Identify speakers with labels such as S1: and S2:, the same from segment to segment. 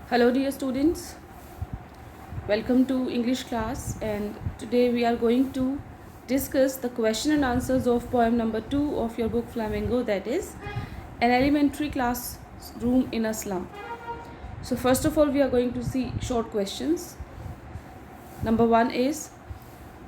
S1: Hello, dear students. Welcome to English class, and today we are going to discuss the question and answers of poem number 2 of your book Flamingo, that is, An Elementary Classroom in a Slum. So, first of all, we are going to see short questions. Number 1 is,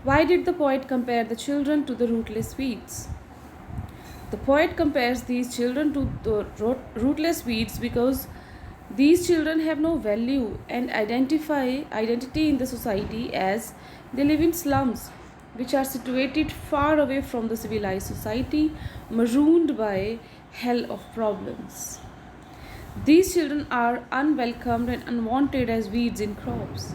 S1: why did the poet compare the children to the rootless weeds? The poet compares these children to the rootless weeds because these children have no value and identity in the society, as they live in slums which are situated far away from the civilized society, marooned by hell of problems. These children are unwelcomed and unwanted as weeds in crops.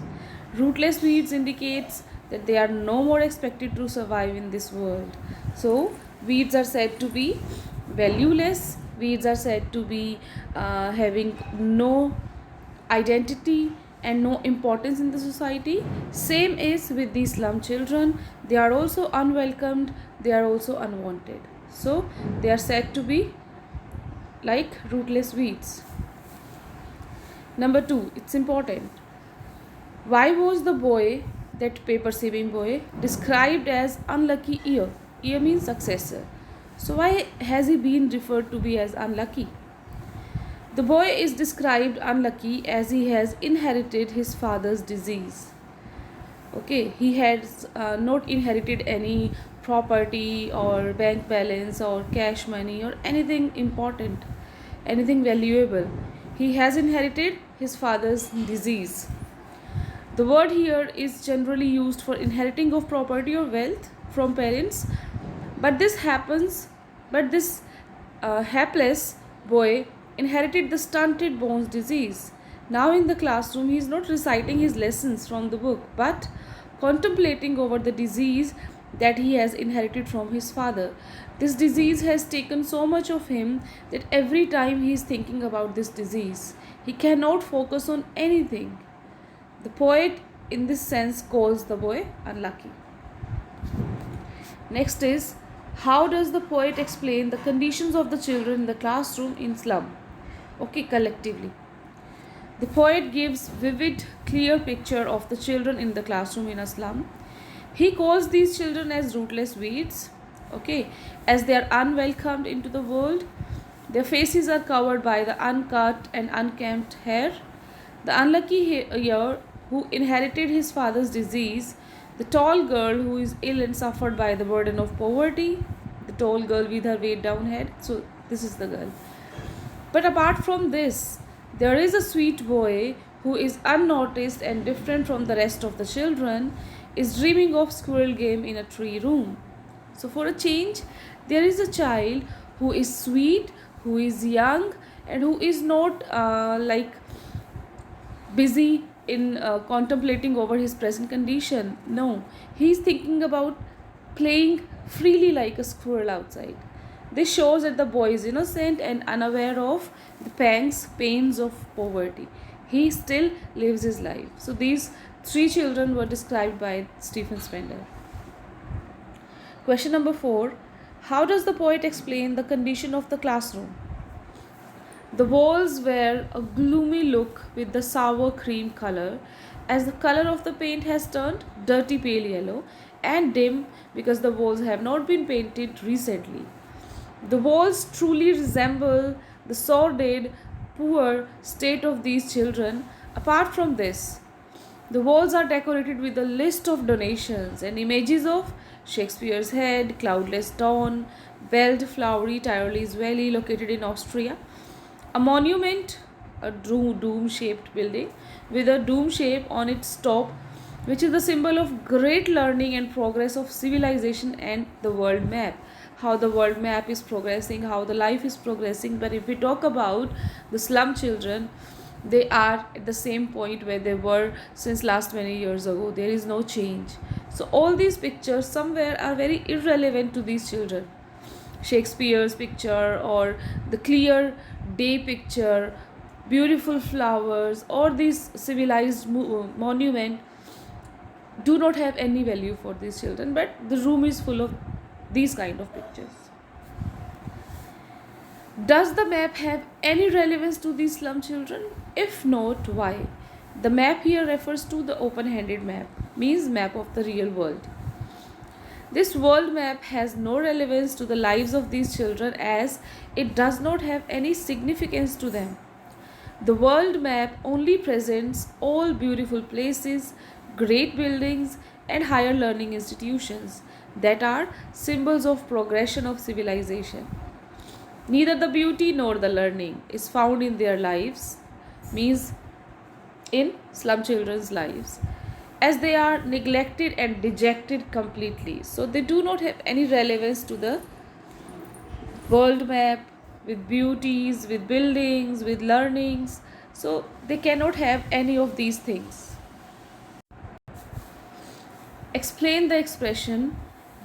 S1: Rootless weeds indicates that they are no more expected to survive in this world. So, weeds are said to be valueless. Weeds are said to be having no identity and no importance in the society. Same is with these slum children. They are also unwelcomed. They are also unwanted. So, they are said to be like rootless weeds. Number 2, it's important. Why was the boy, that paper saving boy, described as unlucky ear? Ear means successor. So why has he been referred to be as unlucky? The boy is described unlucky as he has inherited his father's disease. Okay, he has not inherited any property or bank balance or cash money or anything important, anything valuable. He has inherited his father's disease. The word here is generally used for inheriting of property or wealth from parents, but this hapless boy inherited the stunted bones disease. Now in the classroom, he is not reciting his lessons from the book, but contemplating over the disease that he has inherited from his father. This disease has taken so much of him that every time he is thinking about this disease, he cannot focus on anything. The poet, in this sense, calls the boy unlucky. Next is, how does the poet explain the conditions of the children in the classroom in slum? Okay, collectively. The poet gives vivid, clear picture of the children in the classroom in a slum. He calls these children as rootless weeds, okay, as they are unwelcomed into the world. Their faces are covered by the uncut and unkempt hair. The unlucky ear who inherited his father's disease, the tall girl who is ill and suffered by the burden of poverty, the tall girl with her weighed down head. So, this is the girl. But apart from this, there is a sweet boy who is unnoticed and different from the rest of the children, is dreaming of squirrel game in a tree room. So, for a change, there is a child who is sweet, who is young, and who is not busy in contemplating over his present condition. No, he is thinking about playing freely like a squirrel outside. This shows that the boy is innocent and unaware of the pains of poverty. He still lives his life. So these three children were described by Stephen Spender. Question number 4. How does the poet explain the condition of the classroom? The walls wear a gloomy look with the sour cream color, as the color of the paint has turned dirty pale yellow and dim because the walls have not been painted recently. The walls truly resemble the sordid, poor state of these children. Apart from this, the walls are decorated with a list of donations and images of Shakespeare's head, cloudless dawn, belled flowery Tyrolese valley located in Austria, a monument, a dome-shaped building with a dome shape on its top, which is the symbol of great learning and progress of civilization, and the world map. How the world map is progressing, how the life is progressing. But if we talk about the slum children, they are at the same point where they were since last many years ago. There is no change. So all these pictures somewhere are very irrelevant to these children. Shakespeare's picture or the clear day picture, beautiful flowers, or this civilized monument do not have any value for these children, but the room is full of these kind of pictures. Does the map have any relevance to these slum children? If not, why? The map here refers to the open-handed map, means map of the real world. This world map has no relevance to the lives of these children as it does not have any significance to them. The world map only presents all beautiful places, great buildings, and higher learning institutions that are symbols of progression of civilization. Neither the beauty nor the learning is found in their lives, means in slum children's lives, as they are neglected and dejected completely. So they do not have any relevance to the world map with beauties, with buildings, with learnings. So they cannot have any of these things. Explain the expression,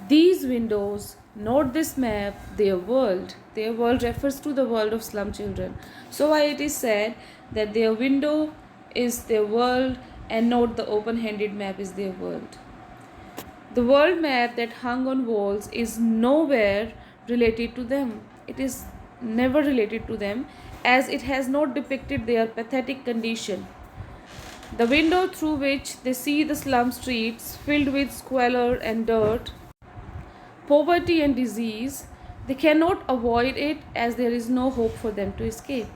S1: these windows, not this map, their world. Their world refers to the world of slum children. So why it is said that their window is their world and not the open-handed map is their world. The world map that hung on walls is nowhere related to them. It is never related to them as it has not depicted their pathetic condition. The window through which they see the slum streets filled with squalor and dirt, poverty and disease, they cannot avoid it as there is no hope for them to escape.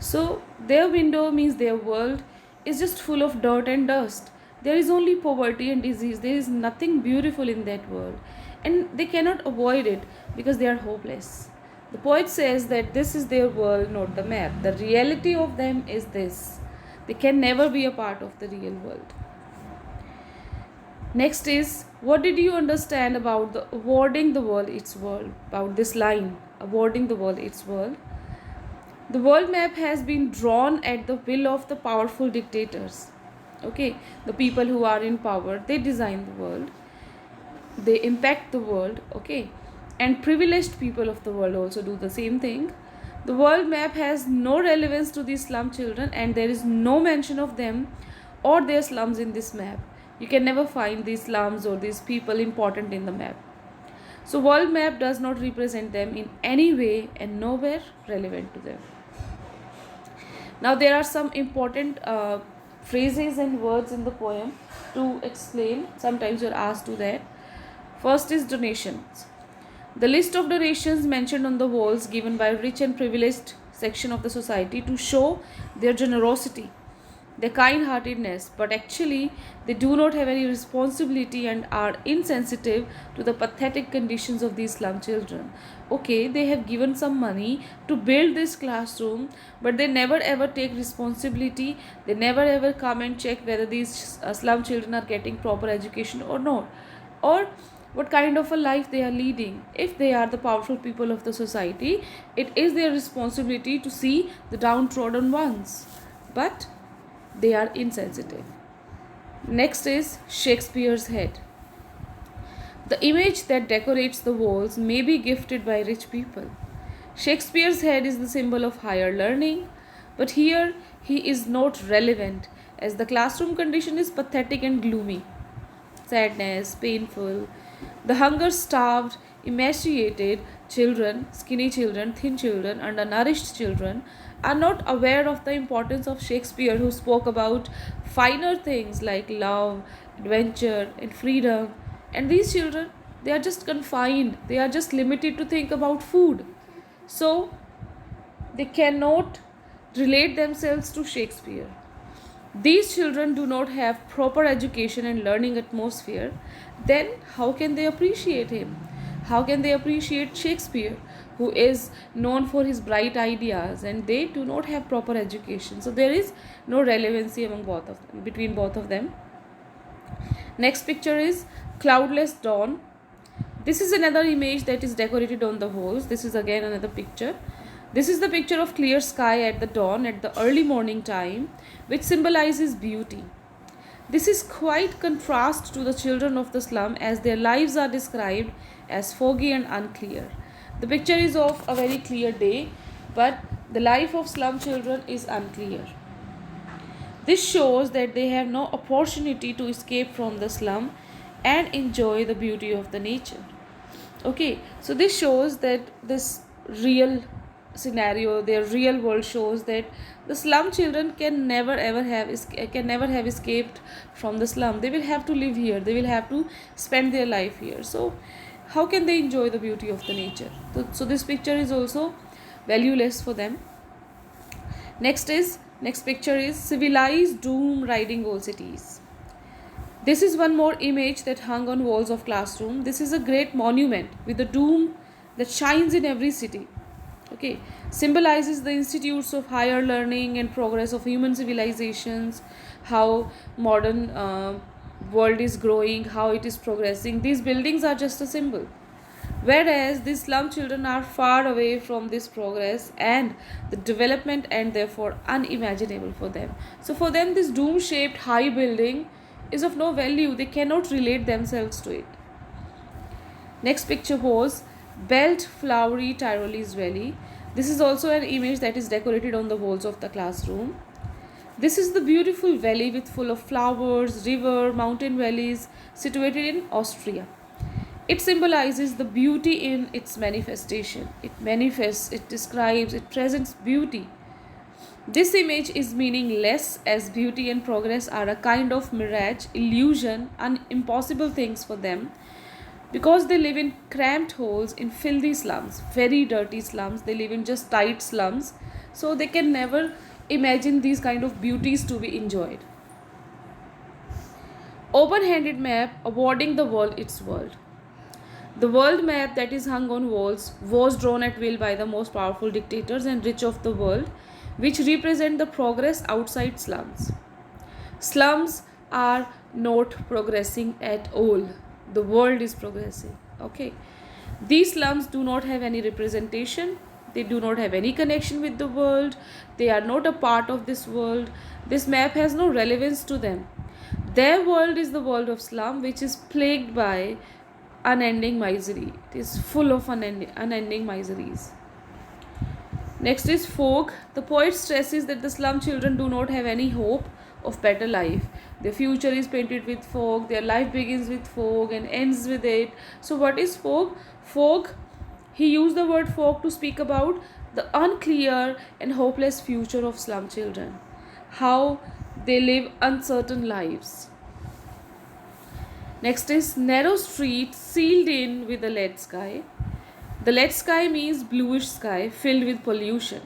S1: So, their window means their world is just full of dirt and dust. There is only poverty and disease. There is nothing beautiful in that world. And they cannot avoid it because they are hopeless. The poet says that this is their world, not the map. The reality of them is this. They can never be a part of the real world. Next is, what did you understand about the awarding the world its world? About this line, awarding the world its world. The world map has been drawn at the will of the powerful dictators. Okay, the people who are in power, they design the world, they impact the world, okay, and privileged people of the world also do the same thing. The world map has no relevance to these slum children and there is no mention of them or their slums in this map. You can never find these slums or these people important in the map. So world map does not represent them in any way and nowhere relevant to them. Now there are some important phrases and words in the poem to explain. Sometimes you're asked to that. First is donations. The list of donations mentioned on the walls given by rich and privileged section of the society to show their generosity, their kind-heartedness, but actually they do not have any responsibility and are insensitive to the pathetic conditions of these slum children. Okay, they have given some money to build this classroom, but they never ever take responsibility. They never ever come and check whether these slum children are getting proper education or not, or what kind of a life they are leading. If they are the powerful people of the society, it is their responsibility to see the downtrodden ones, but they are insensitive. Next is Shakespeare's head. The image that decorates the walls may be gifted by rich people. Shakespeare's head is the symbol of higher learning, but here he is not relevant as the classroom condition is pathetic and gloomy. Sadness, painful. The hunger starved, emaciated children, skinny children, thin children, undernourished children are not aware of the importance of Shakespeare, who spoke about finer things like love, adventure, and freedom. And these children, they are just confined, they are just limited to think about food. So they cannot relate themselves to Shakespeare. These children do not have proper education and learning atmosphere, then how can they appreciate him? How can they appreciate Shakespeare, who is known for his bright ideas, and they do not have proper education? So there is no relevancy among both of them, between both of them. Next picture is cloudless dawn. This is another image that is decorated on the walls. This is again another picture. This is the picture of clear sky at the dawn, at the early morning time, which symbolizes beauty. This is quite contrast to the children of the slum, as their lives are described as foggy and unclear. The picture is of a very clear day, but the life of slum children is unclear. This shows that they have no opportunity to escape from the slum and enjoy the beauty of the nature. Okay, so this shows that this real scenario, their real world shows that the slum children can never have escaped from the slum. They will have to live here. They will have to spend their life here. So how can they enjoy the beauty of the nature? So this picture is also valueless for them. Next picture is civilized doom riding old cities. This is one more image that hung on walls of classroom. This is a great monument with a dome that shines in every city. Okay, symbolizes the institutes of higher learning and progress of human civilizations, how modern world is growing, how it is progressing. These buildings are just a symbol. Whereas these slum children are far away from this progress and the development, and therefore unimaginable for them. So for them, this dome shaped high building is of no value. They cannot relate themselves to it. Next picture was Belt Flowery Tyrolese Valley. This is also an image that is decorated on the walls of the classroom. This is the beautiful valley with full of flowers, river, mountain valleys situated in Austria. It symbolizes the beauty in its manifestation. It manifests, it describes, it presents beauty. This image is meaningless as beauty and progress are a kind of mirage, illusion, and impossible things for them because they live in cramped holes in filthy slums, very dirty slums. They live in just tight slums, so they can never imagine these kind of beauties to be enjoyed. Open-handed map awarding the world its world. The world map that is hung on walls was drawn at will by the most powerful dictators and rich of the world, which represent the progress outside slums. Slums are not progressing at all. The world is progressing. Okay. These slums do not have any representation. They do not have any connection with the world. They are not a part of this world. This map has no relevance to them. Their world is the world of slum, which is plagued by unending misery. It is full of unending miseries. Next is fog. The poet stresses that the slum children do not have any hope of better life. Their future is painted with fog. Their life begins with fog and ends with it. So what is fog? Fog, he used the word fog to speak about the unclear and hopeless future of slum children. How they live uncertain lives. Next is narrow streets sealed in with a lead sky. The lead sky means bluish sky filled with pollution.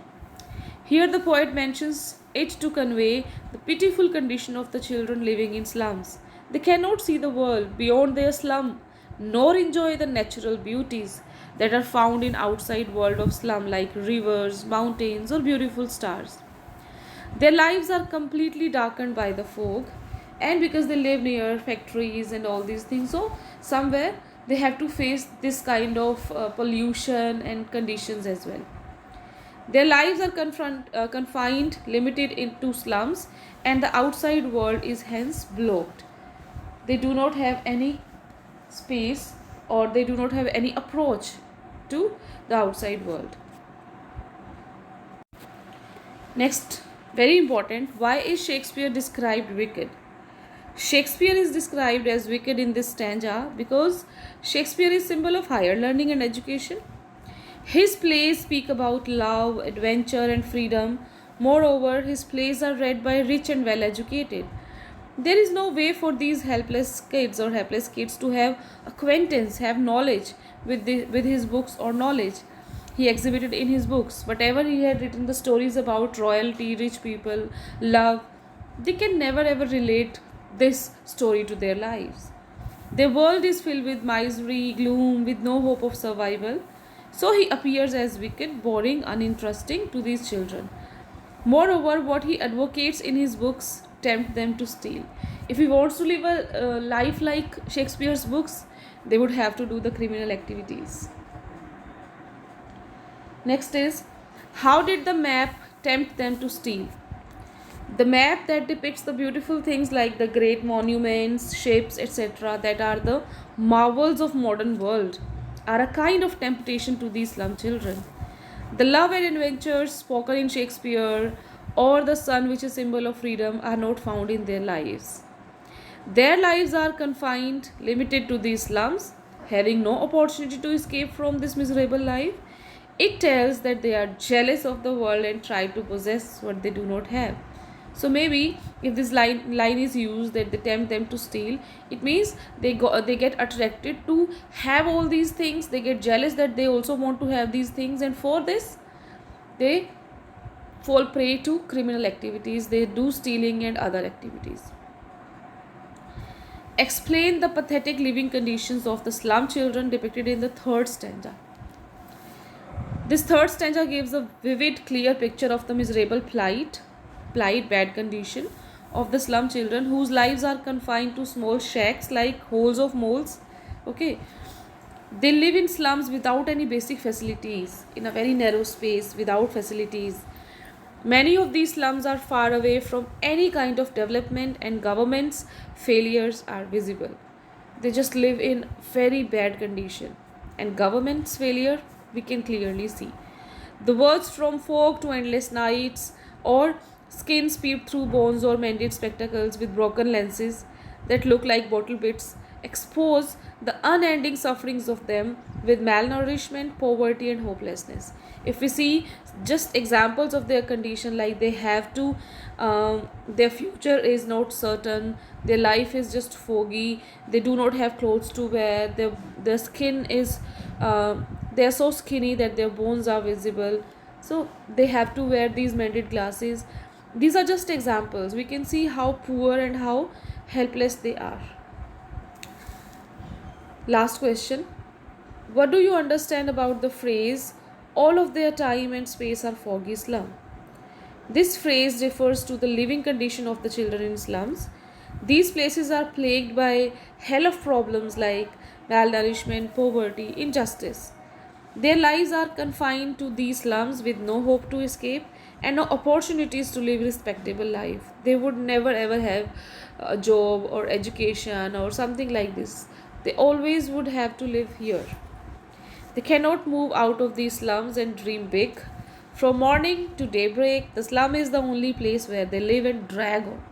S1: Here the poet mentions it to convey the pitiful condition of the children living in slums. They cannot see the world beyond their slum, nor enjoy the natural beauties that are found in outside world of slum like rivers, mountains, or beautiful stars. Their lives are completely darkened by the fog, and because they live near factories and all these things, so somewhere they have to face this kind of pollution and conditions as well. Their lives are confined, limited into slums, and the outside world is hence blocked. They do not have any space, or they do not have any approach to the outside world. Next, very important, why is Shakespeare described wicked? Shakespeare is described as wicked in this stanza because Shakespeare is symbol of higher learning and education. His plays speak about love, adventure, and freedom. Moreover, his plays are read by rich and well-educated. There is no way for these helpless kids or helpless kids to have acquaintance, have knowledge with his books or knowledge he exhibited in his books. Whatever he had written, the stories about royalty, rich people, love, they can never ever relate this story to their lives. Their world is filled with misery, gloom, with no hope of survival. So he appears as wicked, boring, uninteresting to these children. Moreover, what he advocates in his books tempt them to steal. If he wants to live a life like Shakespeare's books, they would have to do the criminal activities. Next is, how did the map tempt them to steal? The map that depicts the beautiful things like the great monuments, ships, etc., that are the marvels of modern world, are a kind of temptation to these slum children. The love and adventures spoken in Shakespeare or the sun, which is symbol of freedom, are not found in their lives. Their lives are confined, limited to these slums, having no opportunity to escape from this miserable life. It tells that they are jealous of the world and try to possess what they do not have. So maybe if this line is used that they tempt them to steal, it means they get attracted to have all these things. They get jealous that they also want to have these things, and for this they fall prey to criminal activities. They do stealing and other activities. Explain the pathetic living conditions of the slum children depicted in the third stanza. This third stanza gives a vivid, clear picture of the miserable plight, bad condition of the slum children whose lives are confined to small shacks like holes of moles. Okay, they live in slums without any basic facilities, in a very narrow space without facilities. Many of these slums are far away from any kind of development, and government's failures are visible. They just live in very bad condition, and government's failure we can clearly see. The words from fog to endless nights, or skins peeped through bones, or mended spectacles with broken lenses that look like bottle bits, expose the unending sufferings of them with malnourishment, poverty, and hopelessness. If we see just examples of their condition, like they have to, their future is not certain, their life is just foggy, they do not have clothes to wear, their skin is, they are so skinny that their bones are visible, so they have to wear these mended glasses. These are just examples. We can see how poor and how helpless they are. Last question. What do you understand about the phrase, all of their time and space are foggy slum? This phrase refers to the living condition of the children in slums. These places are plagued by hell of problems like malnourishment, poverty, injustice. Their lives are confined to these slums with no hope to escape and no opportunities to live respectable life. They would never ever have a job or education or something like this. They always would have to live here. They cannot move out of these slums and dream big. From morning to daybreak, the slum is the only place where they live and drag on.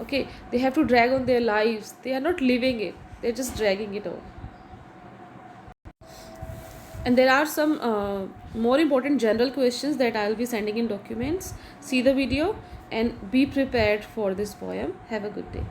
S1: Okay, they have to drag on their lives. They are not living it, they're just dragging it on. And there are some more important general questions that I'll be sending in documents. See the video and be prepared for this poem. Have a good day.